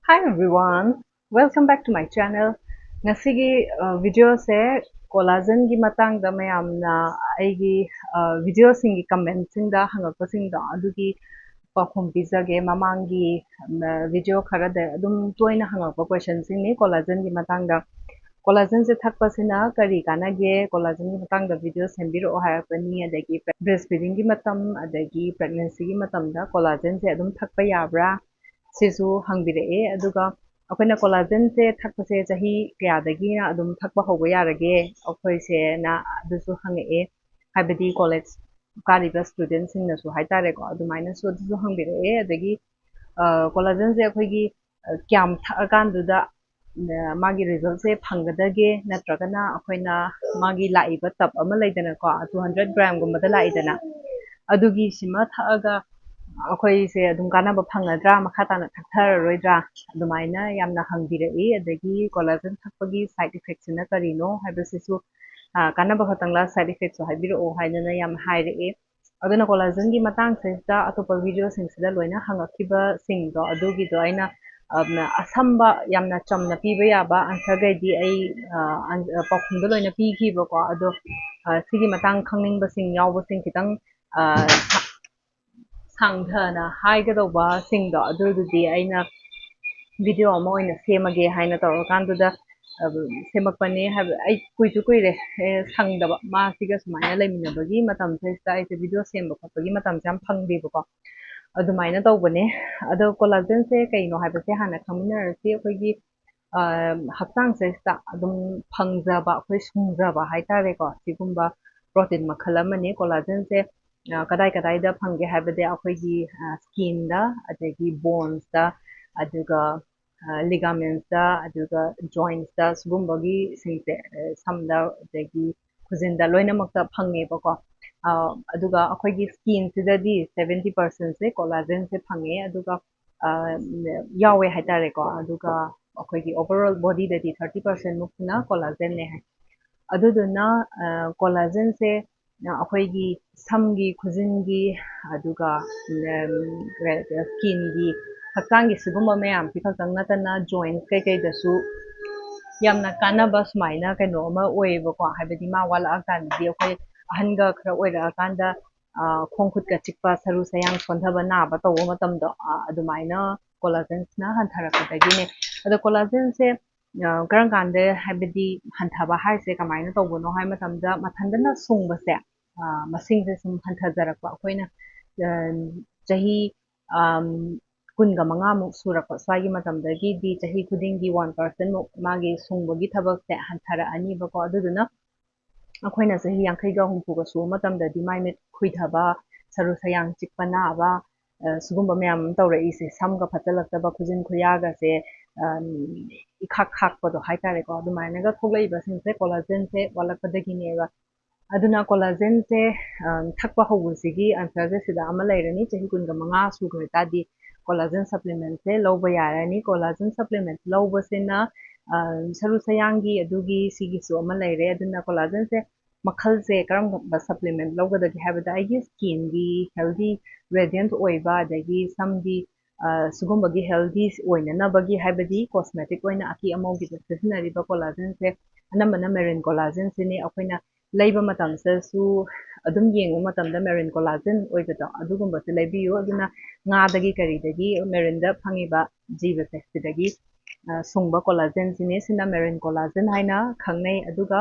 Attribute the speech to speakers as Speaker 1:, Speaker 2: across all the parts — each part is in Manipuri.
Speaker 1: Hi everyone, welcome back to my channel. Ngasigi video se collagen gi matang da mayam na aigi video singi comment sing da hangak sing da adugi pakhum bizage mamangi video khara da adum toina hangak question sing ni collagen gi matang da collagen se thakpa sina kari kana ge collagen gi matang da video sembiro hayapani adagi breastfeeding gi matam adagi pregnancy gi matam da collagen se adum thakpa yabra sisu hangbiree aduga ꯑꯩꯈꯣꯏꯅ ꯀꯣꯂꯥꯖꯦꯟꯁꯦ ꯊꯛꯄꯁꯦ ꯆꯍꯤ ꯀꯌꯥꯗꯒꯤꯅ ꯑꯗꯨꯝ ꯊꯛꯄ ꯍꯧꯕ ꯌꯥꯔꯒꯦ ꯑꯩꯈꯣꯏꯁꯦꯅ ꯑꯗꯨꯁꯨ ꯍꯪꯉꯛꯑꯦ ꯍꯥꯏꯕꯗꯤ ꯀꯣꯂꯦꯖ ꯀꯥꯔꯤꯕ ꯁ꯭ꯇꯨꯗꯦꯟꯠꯁꯤꯡꯅꯁꯨ ꯍꯥꯏꯇꯥꯔꯦꯀꯣ ꯑꯗꯨꯃꯥꯏꯅꯁꯨ ꯑꯗꯨꯁꯨ ꯍꯪꯕꯤꯔꯛꯑꯦ ꯑꯗꯒꯤ ꯀꯣꯂꯥꯖꯦꯟꯁꯦ ꯑꯩꯈꯣꯏꯒꯤ ꯀꯌꯥꯝ ꯊꯛꯑꯀꯥꯟꯗꯨꯗ ꯃꯥꯒꯤ ꯔꯤꯖꯜꯠꯁꯦ ꯐꯪꯒꯗꯒꯦ ꯅꯠꯇ꯭ꯔꯒꯅ ꯑꯩꯈꯣꯏꯅ ꯃꯥꯒꯤ ꯂꯥꯛꯏꯕ ꯇꯞ ꯑꯃ ꯂꯩꯗꯅꯀꯣ 200 ꯒ꯭ꯔꯥꯝꯒꯨꯝꯕꯗ ꯂꯥꯛꯏꯗꯅ ꯑꯗꯨꯒꯤ ꯁꯤꯃ ꯊꯛꯑꯒ ꯑꯩꯈꯣꯏꯁꯦ ꯑꯗꯨꯝ ꯀꯥꯟꯅꯕ ꯐꯪꯒꯗ꯭ꯔꯥ ꯃꯈꯥ ꯇꯥꯅ ꯊꯛꯊꯔꯔꯣꯏꯗ꯭ꯔꯥ ꯑꯗꯨꯃꯥꯏꯅ ꯌꯥꯝꯅ ꯍꯪꯕꯤꯔꯛꯏ ꯑꯗꯒꯤ ꯀꯣꯂꯥꯖꯦꯟ ꯊꯛꯄꯒꯤ ꯁꯥꯏꯠ ꯏꯐꯦꯛꯁꯤꯅ ꯀꯔꯤꯅꯣ ꯍꯥꯏꯕꯁꯤꯁꯨ ꯀꯥꯟꯅꯕ ꯈꯛꯇꯪꯂ ꯁꯥꯏꯠ ꯏꯐꯦꯛꯁꯨ ꯍꯥꯏꯕꯤꯔꯛꯑꯣ ꯍꯥꯏꯗꯅ ꯌꯥꯝ ꯍꯥꯏꯔꯛꯑꯦ ꯑꯗꯨꯅ ꯀꯣꯂꯥꯖꯦꯟꯒꯤ ꯃꯇꯥꯡꯁꯤꯗ ꯑꯇꯣꯞꯄ ꯚꯤꯗꯤꯑꯣꯁꯤꯡꯁꯤꯗ ꯂꯣꯏꯅ ꯍꯪꯉꯛꯈꯤꯕꯁꯤꯡꯗꯣ ꯑꯗꯨꯒꯤꯗꯣ ꯑꯩꯅ ꯑꯁꯝꯕ ꯌꯥꯝꯅ ꯆꯝꯅ ꯄꯤꯕ ꯌꯥꯕ ꯑꯟꯁꯔꯈꯩꯗꯤ ꯑꯩ ꯄꯥꯎꯈꯨꯝꯗꯣ ꯂꯣꯏꯅ ꯄꯤꯈꯤꯕꯀꯣ ꯑꯗꯣ ꯁꯤꯒꯤ ꯃꯇꯥꯡ ꯈꯪꯅꯤꯡꯕꯁꯤꯡ ꯌꯥꯎꯕꯁꯤꯡ ꯈꯤꯇꯪ ꯁꯥꯡꯊꯅ ꯍꯥꯏꯒꯗꯧꯕꯁꯤꯡꯗꯣ ꯑꯗꯨꯗꯨꯗꯤ ꯑꯩꯅ ꯚꯤꯗꯤꯑꯣ ꯑꯃ ꯑꯣꯏꯅ ꯁꯦꯝꯃꯒꯦ ꯍꯥꯏꯅ ꯇꯧꯔꯀꯥꯟꯗꯨꯗ ꯁꯦꯝꯃꯛꯄꯅꯦ ꯍꯥꯏꯕ ꯑꯩ ꯀꯨꯏꯁꯨ ꯀꯨꯏꯔꯦ ꯁꯪꯗꯕ ꯃꯥꯁꯤꯒ ꯁꯨꯃꯥꯏꯅ ꯂꯩꯃꯤꯟꯅꯕꯒꯤ ꯃꯇꯝꯁꯤꯗ ꯑꯩꯁꯦ ꯚꯤꯗꯤꯑꯣ ꯁꯦꯝꯕ ꯈꯣꯠꯄꯒꯤ ꯃꯇꯝꯁꯦ ꯌꯥꯝ ꯐꯪꯗꯦꯕꯀꯣ ꯑꯗꯨꯃꯥꯏꯅ ꯇꯧꯕꯅꯦ ꯑꯗꯣ ꯀꯣꯂꯥꯖꯦꯟꯁꯦ ꯀꯩꯅꯣ ꯍꯥꯏꯕꯁꯦ ꯍꯥꯟꯅ ꯈꯪꯃꯤꯟꯅꯔꯁꯤ ꯑꯩꯈꯣꯏꯒꯤ ꯍꯛꯆꯥꯡꯁꯤꯗ ꯑꯗꯨꯝ ꯐꯪꯖꯕ ꯑꯩꯈꯣꯏ ꯁꯨꯡꯖꯕ ꯍꯥꯏꯇꯥꯔꯦꯀꯣ ꯁꯤꯒꯨꯝꯕ ꯄ꯭ꯔꯣꯇꯤꯟ ꯃꯈꯜ ꯑꯃꯅꯤ ꯀꯣꯂꯥꯖꯦꯟꯁꯦ ꯀꯗꯥꯏ ꯀꯗꯥꯏꯗ ꯐꯪꯒꯦ ꯍꯥꯏꯕꯗꯤ ꯑꯩꯈꯣꯏꯒꯤ ꯁ꯭ꯀꯤꯟꯗ ꯑꯗꯒꯤ ꯕꯣꯟꯁꯇ ꯑꯗꯨꯒ ꯂꯤꯒꯥꯃꯦꯟꯁꯇ ꯑꯗꯨꯒ ꯖꯣꯏꯟꯠꯁꯇ ꯁꯤꯒꯨꯝꯕꯒꯤ ꯁꯤꯡꯁꯦ ꯁꯝꯗ ꯑꯗꯒꯤ ꯈꯨꯖꯤꯟꯗ ꯂꯣꯏꯅꯃꯛꯇ ꯐꯪꯉꯦꯕꯀꯣ ꯑꯗꯨꯒ ꯑꯩꯈꯣꯏꯒꯤ ꯁ꯭ꯀꯤꯟꯁꯤꯗꯗꯤ 70%ꯁꯦ ꯀꯣꯂꯥꯖꯦꯟꯁꯦ ꯐꯪꯉꯦ ꯑꯗꯨꯒ ꯌꯥꯎꯋꯦ ꯍꯥꯏꯇꯥꯔꯦꯀꯣ ꯑꯗꯨꯒ ꯑꯩꯈꯣꯏꯒꯤ ꯑꯣꯚꯔꯑꯣꯜ ꯕꯣꯗꯤꯗꯗꯤ 30% ꯃꯨꯛꯁꯤꯅ ꯀꯣꯂꯥꯖꯦꯟꯅꯦ ꯍꯥꯏ ꯑꯗꯨꯗꯨꯅ ꯀꯣꯂꯥꯖꯦꯟꯁꯦ ꯑꯩꯈꯣꯏꯒꯤ ꯁꯝꯒꯤ ꯈꯨꯖꯤꯟꯒꯤ ꯑꯗꯨꯒ ꯁ꯭ꯀꯤꯟꯒꯤ ꯍꯛꯆꯥꯡꯒꯤ ꯁꯤꯒꯨꯝꯕ ꯃꯌꯥꯝꯁꯤ ꯈꯛꯇꯪ ꯅꯠꯇꯅ ꯖꯣꯏꯟꯠ ꯀꯩꯀꯩꯗꯁꯨ ꯌꯥꯝꯅ ꯀꯥꯟꯅꯕ ꯁꯨꯃꯥꯏꯅ ꯀꯩꯅꯣ ꯑꯃ ꯑꯣꯏꯌꯦꯕꯀꯣ ꯍꯥꯏꯕꯗꯤ ꯃꯥ ꯋꯥꯠꯂꯛꯑꯀꯥꯟꯗꯗꯤ ꯑꯩꯈꯣꯏ ꯑꯍꯟꯒ ꯈꯔ ꯑꯣꯏꯔꯛꯑꯀꯥꯟꯗ ꯈꯣꯡ ꯈꯨꯠꯀ ꯆꯤꯛꯄ ꯁꯔꯨ ꯁꯌꯥꯡ ꯁꯣꯟꯊꯕ ꯅꯥꯕ ꯇꯧꯕ ꯃꯇꯝꯗꯣ ꯑꯗꯨꯃꯥꯏꯅ ꯀꯣꯂꯥꯖꯦꯟꯁꯅ ꯍꯟꯊꯔꯛꯄꯗꯒꯤꯅꯦ ꯑꯗꯣ ꯀꯣꯂꯥꯖꯦꯟꯁꯦ ꯀꯔꯝ ꯀꯥꯟꯗ ꯍꯥꯏꯕꯗꯤ ꯍꯟꯊꯕ ꯍꯥꯏꯁꯦ ꯀꯃꯥꯏꯅ ꯇꯧꯕꯅꯣ ꯍꯥꯏ ꯃꯇꯝꯗ ꯃꯊꯟꯇꯅ ꯁꯨꯡꯕꯁꯦ ꯃꯁꯤꯡꯁꯦ ꯁꯨꯝ ꯍꯟꯊꯖꯔꯛꯄ ꯑꯩꯈꯣꯏꯅ ꯆꯍꯤ 15ꯃꯨꯛ ꯁꯨꯔꯛꯄ ꯁ꯭ꯋꯥꯏꯒꯤ ꯃꯇꯝꯗꯒꯤꯗꯤ ꯆꯍꯤ ꯈꯨꯗꯤꯡꯒꯤ 1% ꯃꯨꯛ ꯃꯥꯒꯤ ꯁꯨꯡꯕꯒꯤ ꯊꯕꯛꯁꯦ ꯍꯟꯊꯔꯛꯑꯅꯤꯕꯀꯣ ꯑꯗꯨꯗꯨꯅ ꯑꯩꯈꯣꯏꯅ ꯆꯍꯤ 50ꯒ 60ꯒ ꯁꯨꯕ ꯃꯇꯝꯗꯗꯤ ꯃꯥꯏ ꯃꯤꯠ ꯈꯨꯏꯊꯕ ꯁꯔꯨ ꯁꯌꯥꯡ ꯆꯤꯛꯄ ꯅꯥꯕ ꯁꯤꯒꯨꯝꯕ ꯃꯌꯥꯝ ꯑꯃ ꯇꯧꯔꯛꯏꯁꯦ ꯁꯝꯒ ꯐꯠꯆꯜꯂꯛꯇꯕ ꯈꯨꯖꯤꯟ ꯈꯨꯌꯥꯒꯁꯦ ꯏꯈꯥꯛ ꯈꯥꯛꯄꯗꯣ ꯍꯥꯏꯇꯥꯔꯦꯀꯣ ꯑꯗꯨꯃꯥꯏꯅꯒ ꯊꯣꯛꯂꯛꯏꯕꯁꯤꯡꯁꯦ ꯀꯣꯂꯥꯖꯦꯟꯁꯦ ꯋꯥꯠꯂꯛꯄꯗꯒꯤꯅꯦꯕ ꯑꯗꯨꯅ ꯀꯣꯂꯥꯖꯦꯟꯁꯦ ꯊꯛꯄ ꯍꯧꯕꯁꯤꯒꯤ ꯑꯟꯁꯔꯁꯦ ꯁꯤꯗ ꯑꯃ ꯂꯩꯔꯅꯤ ꯆꯍꯤ 15 ꯁꯨꯈ꯭ꯔ ꯇꯥꯔꯗꯤ ꯀꯣꯂꯥꯖꯦꯟ ꯁꯄ꯭ꯂꯤꯃꯦꯟꯠꯁꯦ ꯂꯧꯕ ꯌꯥꯔꯅꯤ ꯀꯣꯂꯥꯖꯦꯟ ꯁꯄ꯭ꯂꯤꯃꯦꯟꯠ ꯂꯧꯕꯁꯤꯅ ꯁꯔꯨ ꯁꯌꯥꯡꯒꯤ ꯑꯗꯨꯒꯤ ꯁꯤꯒꯤꯁꯨ ꯑꯃ ꯂꯩꯔꯦ ꯑꯗꯨꯅ ꯀꯣꯂꯥꯖꯦꯟꯁꯦ ꯃꯈꯜꯁꯦ ꯀꯔꯝꯕ ꯁꯄ꯭ꯂꯤꯃꯦꯟꯠ ꯂꯧꯒꯗꯒꯦ ꯍꯥꯏꯕꯗ ꯑꯩꯒꯤ ꯁ꯭ꯀꯤꯟꯒꯤ ꯍꯦꯜꯗꯤ ꯔꯦꯗꯤꯌꯟꯠ ꯑꯣꯏꯕ ꯑꯗꯒꯤ ꯁꯝꯒꯤ ꯁꯤꯒꯨꯝꯕꯒꯤ ꯍꯦꯜꯗꯤ ꯑꯣꯏꯅꯅꯕꯒꯤ ꯍꯥꯏꯕꯗꯤ ꯀꯣꯁꯃꯦꯇꯤꯛ ꯑꯣꯏꯅ ꯑꯀꯤ ꯑꯃꯧꯒꯤꯗ ꯁꯤꯖꯤꯟꯅꯔꯤꯕ ꯀꯣꯂꯥꯖꯦꯟꯁꯦ ꯑꯅꯝꯕꯅ ꯃꯦꯔꯤꯟ ꯀꯣꯂꯥꯖꯦꯟꯁꯤꯅꯤ ꯑꯩꯈꯣꯏꯅ ꯂꯩꯕ ꯃꯇꯝꯁꯤꯗꯁꯨ ꯑꯗꯨꯝ ꯌꯦꯡꯕ ꯃꯇꯝꯗ ꯃꯦꯔꯤꯟ ꯀꯣꯂꯥꯖꯦꯟ ꯑꯣꯏꯕꯗꯣ ꯑꯗꯨꯒꯨꯝꯕꯁꯦ ꯂꯩꯕꯤꯌꯨ ꯑꯗꯨꯅ ꯉꯥꯗꯒꯤ ꯀꯔꯤꯗꯒꯤ ꯃꯦꯔꯤꯟꯗ ꯐꯪꯉꯤꯕ ꯖꯤꯕꯁꯦ ꯁꯤꯗꯒꯤ ꯁꯨꯡꯕ ꯀꯣꯂꯥꯖꯦꯟꯁꯤꯅꯤ ꯁꯤꯅ ꯃꯦꯔꯤꯟ ꯀꯣꯂꯥꯖꯦꯟ ꯍꯥꯏꯅ ꯈꯪꯅꯩ ꯑꯗꯨꯒ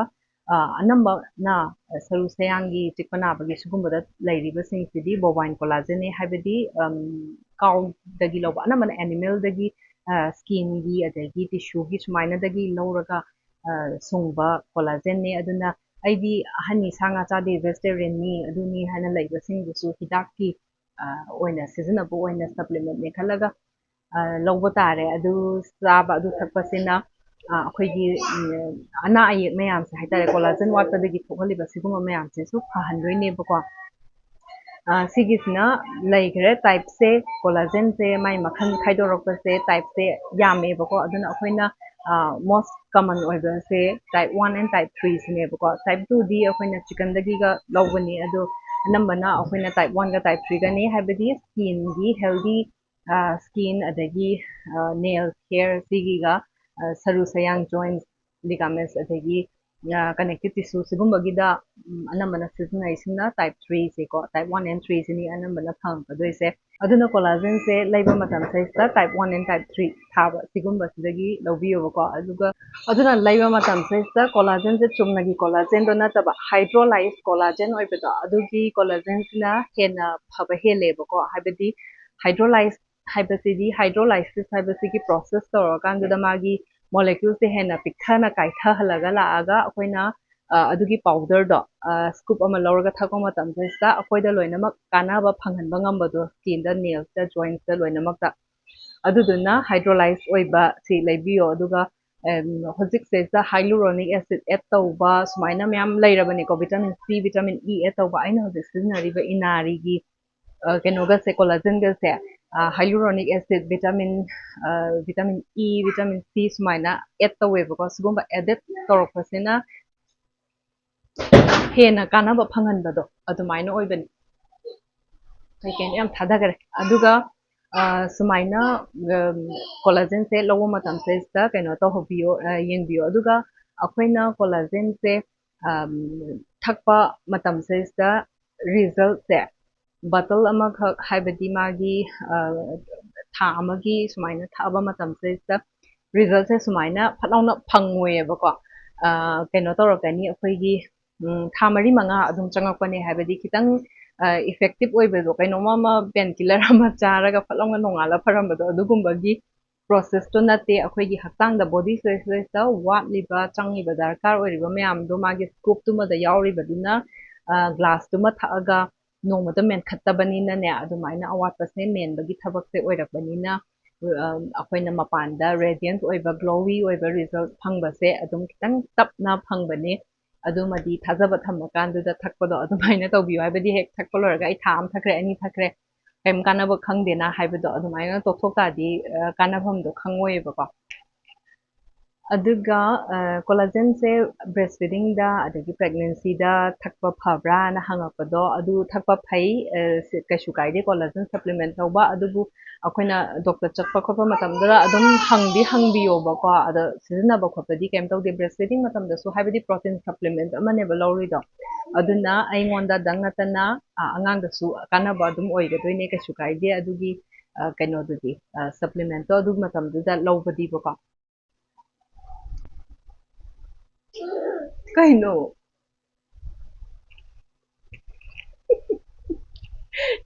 Speaker 1: ꯑꯅꯝꯕꯅ ꯁꯔꯨ ꯁꯌꯥꯡꯒꯤ ꯆꯤꯛꯄ ꯅꯥꯕꯒꯤ ꯁꯤꯒꯨꯝꯕꯗ ꯂꯩꯔꯤꯕꯁꯤꯡꯁꯤꯗꯤ ꯕꯣꯕꯥꯏꯟ ꯀꯣꯂꯥꯖꯦꯟꯅꯤ ꯍꯥꯏꯕꯗꯤ ꯀꯥꯎꯗꯒꯤ ꯂꯧꯕ ꯑꯅꯝꯕꯅ ꯑꯦꯅꯤꯃꯦꯜꯗꯒꯤ ꯁ꯭ꯀꯤꯟꯒꯤ ꯑꯗꯒꯤ ꯇꯤꯁꯨꯒꯤ ꯁꯨꯃꯥꯏꯅꯗꯒꯤ ꯂꯧꯔꯒ ꯁꯨꯡꯕ ꯀꯣꯂꯥꯖꯦꯟꯅꯤ ꯑꯗꯨꯅ ꯑꯩꯗꯤ ꯑꯍꯟꯅꯤ ꯁꯥ ꯉꯥ ꯆꯥꯗꯦ ꯚꯦꯖꯤꯇꯦꯔꯤꯌꯟꯅꯤ ꯑꯗꯨꯅꯤ ꯍꯥꯏꯅ ꯂꯩꯕꯁꯤꯡꯗꯨꯁꯨ ꯍꯤꯗꯥꯛꯀꯤ ꯑꯣꯏꯅ ꯁꯤꯖꯤꯟꯅꯕ ꯑꯣꯏꯅ ꯁꯄ꯭ꯂꯤꯃꯦꯟꯠꯅꯦ ꯈꯜꯂꯒ ꯂꯧꯕ ꯇꯥꯔꯦ ꯑꯗꯨ ꯆꯥꯕ ꯑꯗꯨ ꯊꯛꯄꯁꯤꯅ ꯑꯩꯈꯣꯏꯒꯤ ꯑꯅꯥ ꯑꯌꯦꯛ ꯃꯌꯥꯝꯁꯦ ꯍꯥꯏꯇꯥꯔꯦ ꯀꯣꯂꯥꯖꯦꯟ ꯋꯥꯠꯄꯗꯒꯤ ꯊꯣꯛꯍꯜꯂꯤꯕ ꯁꯤꯒꯨꯝꯕ ꯃꯌꯥꯝꯁꯤꯁꯨ ꯐꯍꯟꯗꯣꯏꯅꯦꯕꯀꯣ ꯁꯤꯒꯤꯁꯤꯅ ꯂꯩꯈ꯭ꯔꯦ ꯇꯥꯏꯞꯁꯦ ꯀꯣꯂꯥꯖꯦꯟꯁꯦ ꯃꯥꯏ ꯃꯈꯜ ꯈꯥꯏꯗꯣꯔꯛꯄꯁꯦ ꯇꯥꯏꯞꯁꯦ ꯌꯥꯝꯃꯦꯕꯀꯣ ꯑꯗꯨꯅ ꯑꯩꯈꯣꯏꯅ ꯃꯣꯁ ꯀꯃꯟ ꯑꯣꯏꯕꯁꯦ ꯇꯥꯏꯞ 1 and ꯇꯥꯏꯞ 3 ꯁꯤꯅꯦꯕꯀꯣ ꯇꯥꯏꯞ 2ꯗꯤ ꯑꯩꯈꯣꯏꯅ ꯆꯤꯀꯟꯗꯒꯤꯒ ꯂꯧꯕꯅꯤ ꯑꯗꯣ ꯑꯅꯝꯕꯅ ꯑꯩꯈꯣꯏꯅ type 1ꯒ type 3ꯒꯅꯤ ꯍꯥꯏꯕꯗꯤ skinꯒꯤ healthy skin ꯑꯗꯒꯤ nail hair ꯁꯤꯒꯤꯒ ꯁꯔꯨ ꯁꯌꯥꯡ joints ligaments ꯑꯗꯒꯤ connective tissue ꯁꯤꯒꯨꯝꯕꯒꯤꯗ ꯑꯅꯝꯕꯅ ꯁꯤꯖꯤꯟꯅꯩꯁꯤꯅ type 3 ꯁꯦꯀꯣ type 1 and 3 ꯁꯤꯅꯤ ꯑꯅꯝꯕꯅ ꯐꯪꯉꯛꯀꯗꯣꯏꯁꯦ ꯑꯗꯨꯅ ꯀꯣꯂꯥꯖꯦꯟꯁꯦ ꯂꯩꯕ ꯃꯇꯝꯁꯤꯗ type 1 and type 3 ꯊꯥꯕ ꯁꯤꯒꯨꯝꯕꯁꯤꯗꯒꯤ ꯂꯧꯕꯤꯌꯣꯕꯀꯣ ꯑꯗꯨꯅ ꯂꯩꯕ ꯃꯇꯝꯁꯤꯗ ꯀꯣꯂꯥꯖꯦꯟꯁꯦ ꯆꯨꯝꯅꯒꯤ ꯀꯣꯂꯥꯖꯦꯟꯗꯣ ꯅꯠꯇꯕ ꯍꯥꯏꯗ꯭ꯔꯣꯂꯥꯏꯁ ꯀꯣꯂꯥꯖꯦꯟ ꯑꯣꯏꯕꯗꯣ ꯑꯗꯨꯒꯤ ꯀꯣꯂꯥꯖꯦꯟꯁꯤꯅ ꯍꯦꯟꯅ ꯐꯕ ꯍꯦꯜꯂꯦꯕꯀꯣ ꯍꯥꯏꯕꯗꯤ ꯍꯥꯏꯗ꯭ꯔꯣꯂꯥꯏꯁ ꯍꯥꯏꯕꯁꯤꯗꯤ ꯍꯥꯏꯗ꯭ꯔꯣꯂꯥꯏꯁꯤꯁ ꯍꯥꯏꯕꯁꯤꯒꯤ ꯄ꯭ꯔꯣꯁꯦꯁ ꯇꯧꯔꯀꯥꯟꯗꯨꯗ ꯃꯥꯒꯤ ꯃꯣꯂꯦꯀ꯭ꯌꯨꯜꯁꯦ ꯍꯦꯟꯅ ꯄꯤꯛꯊꯅ ꯀꯥꯏꯊꯍꯜꯂꯒ ꯂꯥꯛꯑꯒ ꯑꯩꯈꯣꯏꯅ ꯑꯗꯨꯒꯤ ꯄꯥꯎꯗꯔꯗꯣ ꯁ꯭ꯀꯨꯞ ꯑꯃ ꯂꯧꯔꯒ ꯊꯛꯄ ꯃꯇꯝꯁꯤꯗ ꯑꯩꯈꯣꯏꯗ ꯂꯣꯏꯅꯃꯛ ꯀꯥꯟꯅꯕ ꯐꯪꯍꯟꯕ ꯉꯝꯕꯗꯣ ꯁ꯭ꯀꯤꯟꯗ ꯅꯦꯜꯁꯇ ꯖꯣꯏꯟꯠꯁꯇ ꯂꯣꯏꯅꯃꯛꯇ ꯑꯗꯨꯗꯨꯅ ꯍꯥꯏꯗ꯭ꯔꯣꯂꯥꯏꯁ ꯑꯣꯏꯕ ꯁꯤ ꯂꯩꯕꯤꯌꯣ ꯑꯗꯨꯒ ꯍꯧꯖꯤꯛꯁꯤꯗ ꯍꯥꯏꯂꯨꯔꯣꯅꯤꯛ ꯑꯦꯁꯤड ꯑꯦꯗ ꯇꯧꯕ ꯁꯨꯃꯥꯏꯅ ꯃꯌꯥꯝ ꯂꯩꯔꯕꯅꯤꯀꯣ ꯚꯤꯇꯥꯃꯤꯟ ꯁꯤ ꯚꯤꯇꯥꯃꯤꯟ ꯏ ꯑꯦꯗ ꯇꯧꯕ ꯑꯩꯅ ꯍꯧꯖꯤꯛ ꯁꯤꯖꯤꯟꯅꯔꯤꯕ ꯏꯅꯥꯔꯤꯒꯤ ꯀꯩꯅꯣꯒꯁꯦ ꯀꯣꯂꯥꯖꯦꯟꯒꯁꯦ hyaluronic acid vitamin E vitamin C ꯁꯨꯃꯥꯏꯅ add ꯇꯧꯋꯦꯕꯀꯣ ꯁꯤꯒꯨꯝꯕ added ꯇꯧꯔꯛꯄꯁꯤꯅ ꯍꯦꯟꯅ ꯀꯥꯟꯅꯕ ꯐꯪꯍꯟꯕꯗꯣ ꯑꯗꯨꯃꯥꯏꯅ ꯑꯣꯏꯕꯅꯤ ꯀꯩꯀꯩꯅꯣ ꯌꯥꯝ ꯊꯥꯗꯈꯔꯦ ꯑꯗꯨꯒ ꯁꯨꯃꯥꯏꯅ ꯀꯣꯂꯥꯖꯦꯟꯁꯦ ꯂꯧꯕ ꯃꯇꯝꯁꯤꯗ ꯀꯩꯅꯣ ꯇꯧꯍꯧꯕꯤꯌꯣ ꯌꯦꯡꯕꯤꯌꯣ ꯑꯗꯨꯒ ꯑꯩꯈꯣꯏꯅ ꯀꯣꯂꯥꯖꯦꯟꯁꯦ ꯊꯛꯄ ꯃꯇꯝꯁꯤꯗ ꯔꯤꯖꯜꯠꯁꯦ ꯕꯇꯜ ꯑꯃꯈꯛ ꯍꯥꯏꯕꯗꯤ ꯃꯥꯒꯤ ꯊꯥ ꯑꯃꯒꯤ ꯁꯨꯃꯥꯏꯅ ꯊꯛꯑꯕ ꯃꯇꯝꯁꯤꯗ ꯔꯤꯖꯜꯠꯁꯦ ꯁꯨꯃꯥꯏꯅ ꯐꯠ ꯂꯥꯎꯅ ꯐꯪꯉꯣꯏꯑꯕꯀꯣ ꯀꯩꯅꯣ ꯇꯧꯔꯛꯀꯅꯤ ꯑꯩꯈꯣꯏꯒꯤ ꯊꯥ 4-5 ꯑꯗꯨꯝ ꯆꯪꯉꯛꯄꯅꯦ ꯍꯥꯏꯕꯗꯤ ꯈꯤꯇꯪ ꯏꯐꯦꯛꯇꯤꯞ ꯑꯣꯏꯕꯗꯣ ꯀꯩꯅꯣꯝꯃ ꯑꯃ ꯄꯦꯟꯀꯤꯂꯔ ꯑꯃ ꯆꯥꯔꯒ ꯐꯠ ꯂꯥꯎꯅ ꯅꯣꯡꯉꯥꯜꯂ ꯐꯔꯝꯕꯗꯣ ꯑꯗꯨꯒꯨꯝꯕꯒꯤ ꯄ꯭ꯔꯣꯁꯦꯁꯇꯣ ꯅꯠꯇꯦ ꯑꯩꯈꯣꯏꯒꯤ ꯍꯛꯆꯥꯡꯗ ꯕꯣꯗꯤ ꯁꯦꯜꯁꯇ ꯋꯥꯠꯂꯤꯕ ꯆꯪꯉꯤꯕ ꯗꯔꯀꯥꯔ ꯑꯣꯏꯔꯤꯕ ꯃꯌꯥꯝꯗꯣ ꯃꯥꯒꯤ ꯁ꯭ꯀꯣꯞꯇꯨꯃꯗ ꯌꯥꯎꯔꯤꯕꯗꯨꯅ ꯒ꯭ꯂꯥꯁꯇꯨꯃ ꯊꯛꯑꯒ ꯅꯣꯡꯃꯗ ꯃꯦꯟꯈꯠꯇꯕꯅꯤꯅꯅꯦ ꯑꯗꯨꯃꯥꯏꯅ ꯑꯋꯥꯠꯄꯁꯦ ꯃꯦꯟꯕꯒꯤ ꯊꯕꯛꯁꯦ ꯑꯣꯏꯔꯛꯄꯅꯤꯅ ꯑꯩꯈꯣꯏꯅ ꯃꯄꯥꯟꯗ ꯔꯦꯗꯤꯌꯟꯠ ꯑꯣꯏꯕ ꯒ꯭ꯂꯣꯋꯤ ꯑꯣꯏꯕ ꯔꯤꯖꯜꯠ ꯐꯪꯕꯁꯦ ꯑꯗꯨꯝ ꯈꯤꯇꯪ ꯇꯞꯅ ꯐꯪꯕꯅꯤ ꯑꯗꯨꯃꯗꯤ ꯊꯥꯖꯕ ꯊꯝꯃꯀꯥꯟꯗꯨꯗ ꯊꯛꯄꯗꯣ ꯑꯗꯨꯃꯥꯏꯅ ꯇꯧꯕꯤꯌꯨ ꯍꯥꯏꯕꯗꯤ ꯍꯦꯛ ꯊꯛꯄ ꯂꯣꯏꯔꯒ ꯑꯩ ꯊꯥ 1 ꯊꯛꯈ꯭ꯔꯦ 2 ꯊꯛꯈ꯭ꯔꯦ ꯀꯩꯝ ꯀꯥꯟꯅꯕ ꯈꯪꯗꯦꯅ ꯍꯥꯏꯕꯗꯣ ꯑꯗꯨꯃꯥꯏꯅ ꯇꯣꯛꯊꯣꯛ ꯇꯥꯔꯗꯤ ꯀꯥꯟꯅꯐꯝꯗꯣ ꯈꯪꯉꯣꯏꯑꯕꯀꯣ ꯑꯗꯨꯒ ꯀꯣꯂꯥꯖꯦꯟꯁꯦ ꯕ꯭ꯔꯦꯁ ꯐꯤꯗꯤꯡꯗ ꯑꯗꯒꯤ ꯄ꯭ꯔꯦꯒꯅꯦꯟꯁꯤꯗ ꯊꯛꯄ ꯐꯕ꯭ꯔꯥꯅ ꯍꯪꯉꯛꯄꯗꯣ ꯑꯗꯨ ꯊꯛꯄ ꯐꯩ ꯀꯩꯁꯨ ꯀꯥꯏꯗꯦ ꯀꯣꯂꯥꯖꯦꯟ ꯁꯄ꯭ꯂꯤꯃꯦꯟ ꯇꯧꯕ ꯑꯗꯨꯕꯨ ꯑꯩꯈꯣꯏꯅ ꯗꯣꯛꯇꯔ ꯆꯠꯄ ꯈꯣꯠꯄ ꯃꯇꯝꯗ ꯑꯗꯨꯝ ꯍꯪꯕꯤꯌꯣꯕꯀꯣ ꯑꯗ ꯁꯤꯖꯤꯟꯅꯕ ꯈꯣꯠꯄꯗꯤ ꯀꯩꯝ ꯇꯧꯗꯦ ꯕ꯭ꯔꯦꯁ ꯐꯤꯗꯤꯡ ꯃꯇꯝꯗꯁꯨ ꯍꯥꯏꯕꯗꯤ ꯄ꯭ꯔꯣꯇꯤꯟ ꯁꯄ꯭ꯂꯤꯃꯦꯟꯠ ꯑꯃꯅꯦꯕ ꯂꯧꯔꯤꯗꯣ ꯑꯗꯨꯅ ꯑꯩꯉꯣꯟꯗꯗꯪ ꯅꯠꯇꯅ ꯑꯉꯥꯡꯗꯁꯨ ꯀꯥꯟꯅꯕ ꯑꯗꯨꯝ ꯑꯣꯏꯒꯗꯣꯏꯅꯦ ꯀꯩꯁꯨ ꯀꯥꯏꯗꯦ ꯑꯗꯨꯒꯤ ꯀꯩꯅꯣꯗꯨꯗꯤ ꯁꯄ꯭ꯂꯤꯃꯦꯟꯠꯇꯣ ꯑꯗꯨ ꯃꯇꯝꯗꯨꯗ ꯂꯧꯕꯗꯤꯕꯀꯣ ꯀꯩꯅꯣ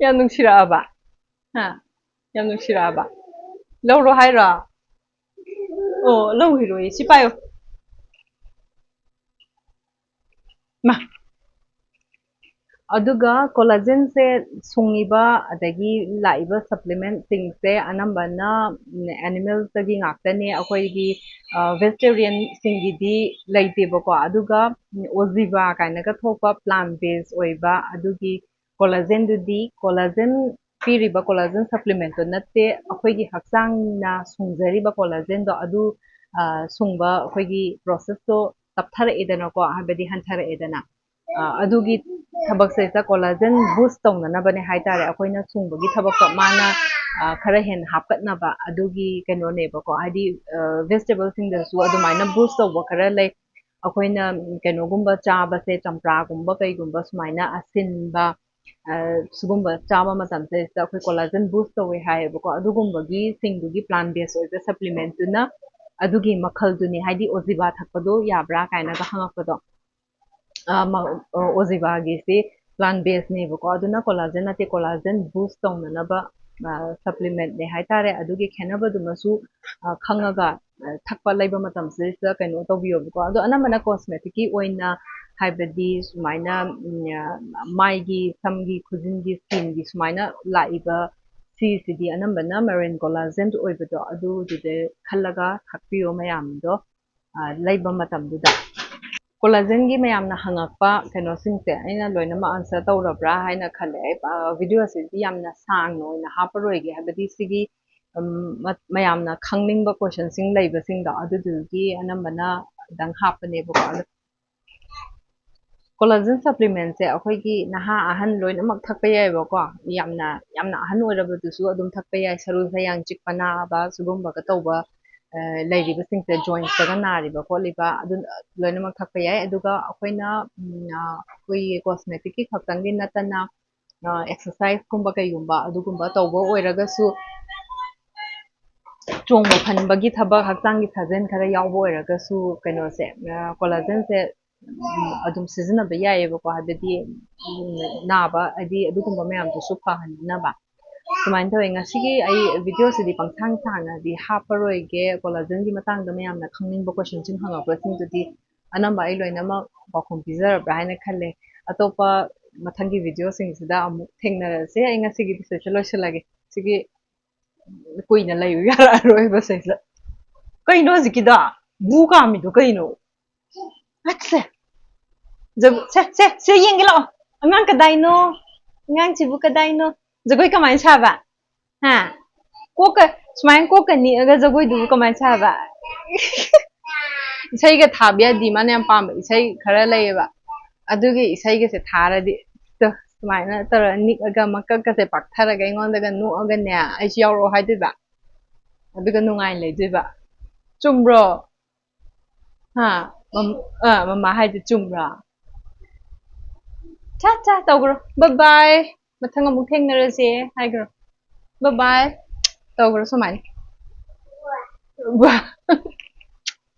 Speaker 1: ꯌꯥꯝ ꯅꯨꯡꯁꯤꯔꯛꯑꯕ ꯍꯥ ꯌꯥꯝ ꯅꯨꯡꯁꯤꯔꯛꯑꯕ ꯂꯧꯔꯣ ꯍꯥꯏꯔꯣ ꯑꯣ ꯂꯧꯈꯤꯔꯣꯏ ꯁꯤ ꯄꯥꯏꯌꯣ ꯃꯥ ꯑꯗꯨꯒ ꯀꯣꯂꯥꯖꯦꯟꯁꯦ ꯁꯨꯡꯉꯤꯕ ꯑꯗꯒꯤ ꯂꯥꯛꯏꯕ ꯁꯄ꯭ꯂꯤꯃꯦꯟꯠꯁꯤꯡꯁꯦ ꯑꯅꯝꯕꯅ ꯑꯦꯅꯤꯃꯦꯜꯁꯇꯒꯤ ꯉꯥꯛꯇꯅꯦ ꯑꯩꯈꯣꯏꯒꯤ ꯚꯦꯖꯤꯇꯦꯔꯤꯌꯟꯁꯤꯡꯒꯤꯗꯤ ꯂꯩꯇꯦꯕꯀꯣ ꯑꯗꯨꯒ ꯑꯣꯖꯤꯕꯥ ꯀꯥꯏꯅꯒ ꯊꯣꯛꯄ ꯄ꯭ꯂꯥꯟ ꯕꯦꯁ ꯑꯣꯏꯕ ꯑꯗꯨꯒꯤ ꯀꯣꯂꯥꯖꯦꯟꯗꯨꯗꯤ ꯀꯣꯂꯥꯖꯦꯟ ꯄꯤꯔꯤꯕ ꯀꯣꯂꯥꯖꯦꯟ ꯁꯄ꯭ꯂꯤꯃꯦꯟꯠꯇꯣ ꯅꯠꯇꯦ ꯑꯩꯈꯣꯏꯒꯤ ꯍꯛꯆꯥꯡꯅ ꯁꯨꯡꯖꯔꯤꯕ ꯀꯣꯂꯥꯖꯦꯟꯗꯣ ꯑꯗꯨ ꯁꯨꯡꯕ ꯑꯩꯈꯣꯏꯒꯤ ꯄ꯭ꯔꯣꯁꯦꯁꯇꯣ ꯇꯞꯊꯔꯛꯑꯦꯗꯅꯀꯣ ꯍꯥꯏꯕꯗꯤ ꯍꯟꯊꯔꯛꯑꯦꯗꯅ ꯑꯗꯨꯒꯤ ꯊꯕꯛꯁꯤꯗ ꯀꯣꯂꯥꯖꯦꯟ ꯕꯨꯁ ꯇꯧꯅꯅꯕꯅꯦ ꯍꯥꯏꯇꯥꯔꯦ ꯑꯩꯈꯣꯏꯅ ꯁꯨꯡꯕꯒꯤ ꯊꯕꯛꯇꯣ ꯃꯥꯅ ꯈꯔ ꯍꯦꯟꯅ ꯍꯥꯞꯀꯠꯅꯕ ꯑꯗꯨꯒꯤ ꯀꯩꯅꯣꯅꯦꯕꯀꯣ ꯍꯥꯏꯗꯤ ꯚꯦꯖꯤꯇꯦꯕꯜꯁꯤꯡꯗꯁꯨ ꯑꯗꯨꯃꯥꯏꯅ ꯕꯨꯁ ꯇꯧꯕ ꯈꯔ ꯂꯩ ꯑꯩꯈꯣꯏꯅ ꯀꯩꯅꯣꯒꯨꯝꯕ ꯆꯥꯕꯁꯦ ꯆꯝꯄ꯭ꯔꯥꯒꯨꯝꯕ ꯀꯩꯒꯨꯝꯕ ꯁꯨꯃꯥꯏꯅ ꯑꯁꯤꯟꯕ ꯁꯤꯒꯨꯝꯕ ꯆꯥꯕ ꯃꯇꯝꯁꯤꯗ ꯑꯩꯈꯣꯏ ꯀꯣꯂꯥꯖꯦꯟ ꯕꯨꯁ ꯇꯧꯋꯦ ꯍꯥꯏꯌꯦꯕꯀꯣ ꯑꯗꯨꯒꯨꯝꯕꯒꯤ ꯁꯤꯡꯗꯨꯒꯤ ꯄ꯭ꯂꯥꯟ ꯕꯦꯁ ꯑꯣꯏꯕ ꯁꯄ꯭ꯂꯤꯃꯦꯟꯠꯇꯨꯅ ꯑꯗꯨꯒꯤ ꯃꯈꯜꯗꯨꯅꯤ ꯍꯥꯏꯗꯤ ꯑꯣꯖꯤꯕꯥ ꯊꯛꯄꯗꯣ ꯌꯥꯕ꯭ꯔꯥ ꯀꯥꯏꯅꯒ ꯍꯪꯉꯛꯄꯗꯣ ꯑꯣꯖꯤꯕꯥꯒꯤꯁꯤ ꯄ꯭ꯂꯥꯟ ꯕꯦꯁꯅꯦꯕꯀꯣ ꯑꯗꯨꯅ ꯀꯣꯂꯥꯖꯦꯟ ꯅꯠꯇꯦ ꯀꯣꯂꯥꯖꯦꯟ ꯕꯨꯁ ꯇꯧꯅꯅꯕ ꯁꯄ꯭ꯂꯤꯃꯦꯟꯠꯅꯦ ꯍꯥꯏꯇꯥꯔꯦ ꯑꯗꯨꯒꯤ ꯈꯦꯠꯅꯕꯗꯨꯃꯁꯨ ꯈꯪꯉꯒ ꯊꯛꯄ ꯂꯩꯕ ꯃꯇꯝꯁꯤꯗ ꯀꯩꯅꯣ ꯇꯧꯕꯤꯌꯣꯕꯀꯣ ꯑꯗꯣ ꯑꯅꯝꯕꯅ ꯀꯣꯁꯃꯦꯇꯤꯛꯀꯤ ꯑꯣꯏꯅ ꯍꯥꯏꯕꯗꯤ ꯁꯨꯃꯥꯏꯅ ꯃꯥꯏꯒꯤ ꯁꯝꯒꯤ ꯈꯨꯖꯤꯟꯒꯤ ꯁ꯭ꯀꯤꯟꯒꯤ ꯁꯨꯃꯥꯏꯅ ꯂꯥꯛꯏꯕ ꯁꯤꯁꯤꯗꯤ ꯑꯅꯝꯕꯅ ꯃꯦꯔꯤꯟ ꯀꯣꯂꯥꯖꯦꯟ ꯑꯣꯏꯕꯗꯣ ꯑꯗꯨꯗꯨꯗ ꯈꯜꯂꯒ ꯊꯛꯄꯤꯌꯣ ꯃꯌꯥꯝꯗꯣ ꯂꯩꯕ ꯃꯇꯝꯗꯨꯗ ꯀꯣꯂꯥꯖꯦꯟꯒꯤ ꯃꯌꯥꯝꯅ ꯍꯪꯉꯛꯄ ꯀꯩꯅꯣꯁꯤꯡꯁꯦ ꯑꯩꯅ ꯂꯣꯏꯅꯃꯛ ꯑꯟꯁꯔ ꯇꯧꯔꯕ꯭ꯔꯥ ꯍꯥꯏꯅ ꯈꯜꯂꯦ ꯚꯤꯗꯤꯑꯣ ꯑꯁꯤꯗꯤ ꯌꯥꯝꯅ ꯁꯥꯡꯅ ꯑꯣꯏꯅ ꯍꯥꯞꯄꯔꯣꯏꯒꯦ ꯍꯥꯏꯕꯗꯤ ꯁꯤꯒꯤ ꯃꯌꯥꯝꯅ ꯈꯪꯅꯤꯡꯕ ꯀꯣꯏꯁꯟꯁꯤꯡ ꯂꯩꯕꯁꯤꯡꯗꯣ ꯑꯗꯨꯗꯨꯒꯤ ꯑꯅꯝꯕꯅ ꯗꯪ ꯍꯥꯞꯄꯅꯦꯕꯀꯣ ꯀꯣꯂꯥꯖꯦꯟ ꯁꯄ꯭ꯂꯤꯃꯦꯟꯁꯦ ꯑꯩꯈꯣꯏꯒꯤ ꯅꯍꯥ ꯑꯍꯟ ꯂꯣꯏꯅꯃꯛ ꯊꯛꯄ ꯌꯥꯏꯑꯕꯀꯣ ꯌꯥꯝꯅ ꯑꯍꯟ ꯑꯣꯏꯔꯕꯗꯨꯁꯨ ꯑꯗꯨꯝ ꯊꯛꯄ ꯌꯥꯏ ꯁꯔꯨ ꯁꯌꯥꯡ ꯆꯤꯛꯄ ꯅꯥꯕ ꯁꯤꯒꯨꯝꯕꯒ ꯇꯧꯕ ꯂꯩꯔꯤꯕꯁꯤꯡꯁꯦ ꯖꯣꯏꯟꯇꯒ ꯅꯥꯔꯤꯕ ꯈꯣꯠꯂꯤꯕ ꯑꯗꯨ ꯂꯣꯏꯅꯃꯛ ꯊꯛꯄ ꯌꯥꯏ ꯑꯗꯨꯒ ꯑꯩꯈꯣꯏꯅ ꯑꯩꯈꯣꯏꯒꯤ ꯀꯣꯁꯃꯦꯇꯤꯛꯀꯤ ꯈꯛꯇꯪꯒꯤ ꯅꯠꯇꯅ ꯑꯦꯛꯁꯔꯁꯥꯏꯁꯀꯨꯝꯕ ꯀꯩꯒꯨꯝꯕ ꯑꯗꯨꯒꯨꯝꯕ ꯇꯧꯕ ꯑꯣꯏꯔꯒꯁꯨ ꯆꯣꯡꯕ ꯐꯟꯕꯒꯤ ꯊꯕꯛ ꯍꯛꯆꯥꯡꯒꯤ ꯁꯥꯖꯦꯜ ꯈꯔ ꯌꯥꯎꯕ ꯑꯣꯏꯔꯒꯁꯨ ꯀꯩꯅꯣꯁꯦ ꯀꯣꯂꯥꯖꯦꯟꯁꯦ ꯑꯗꯨꯝ ꯁꯤꯖꯤꯟꯅꯕ ꯌꯥꯏꯑꯕꯀꯣ ꯍꯥꯏꯕꯗꯤ ꯅꯥꯕ ꯍꯥꯏꯗꯤ ꯑꯗꯨꯒꯨꯝꯕ ꯃꯌꯥꯝꯗꯨꯁꯨ ꯐꯍꯟꯅꯕ ꯁꯨꯃꯥꯏꯅ ꯇꯧꯋꯦ ꯉꯁꯤꯒꯤ ꯑꯩ ꯚꯤꯗꯤꯑꯣꯁꯤꯗꯤ ꯄꯪꯁꯥꯡ ꯁꯥꯡꯅꯗꯤ ꯍꯥꯞꯄꯔꯣꯏꯒꯦ ꯀꯣꯂꯥꯖꯦꯟꯒꯤ ꯃꯇꯥꯡꯗ ꯃꯌꯥꯝꯅ ꯈꯪꯅꯤꯡꯕ ꯀꯣꯏꯁꯟꯁꯤꯡ ꯍꯪꯉꯛꯄꯁꯤꯡꯗꯨꯗꯤ ꯑꯅꯝꯕ ꯑꯩ ꯂꯣꯏꯅꯃꯛ ꯄꯥꯎꯈꯨꯝ ꯄꯤꯖꯔꯕ꯭ꯔꯥ ꯍꯥꯏꯅ ꯈꯜꯂꯦ ꯑꯇꯣꯞꯄ ꯃꯊꯪꯒꯤ ꯚꯤꯗꯤꯑꯣꯁꯤꯡꯁꯤꯗ ꯑꯃꯨꯛ ꯊꯦꯡꯅꯔꯁꯦ ꯑꯩ ꯉꯁꯤꯒꯤꯗꯤ ꯁꯤꯗ ꯂꯣꯏꯁꯤꯜꯂꯒꯦ ꯁꯤꯒꯤ ꯀꯨꯏꯅ ꯂꯩꯕ ꯌꯥꯔꯛꯑꯔꯣꯏꯕ ꯁꯤꯗ ꯀꯩꯅꯣ ꯍꯧꯖꯤꯛꯀꯤꯗꯣ ꯕꯨ ꯀꯥꯝꯃꯤꯗꯣ ꯀꯩꯅꯣ se yenge lao angang kadai no angang chibu kadai no jagoi kamai saba ha koka sumain koka ni aga jagoi du kamai saba isai ga thabiya di mane am pam isai khara laiba adugi isai ga se tharadi to sumaina tar ni aga makka ka se pakthara ga ingon daga nu aga ne ai chi yauro haidiba aduga nungai leidiba chumbro ha mama haidi chumbra cha cha tawgro bye bye mathang amuk thengnarase haigro bye bye tawgro sumai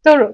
Speaker 1: tawro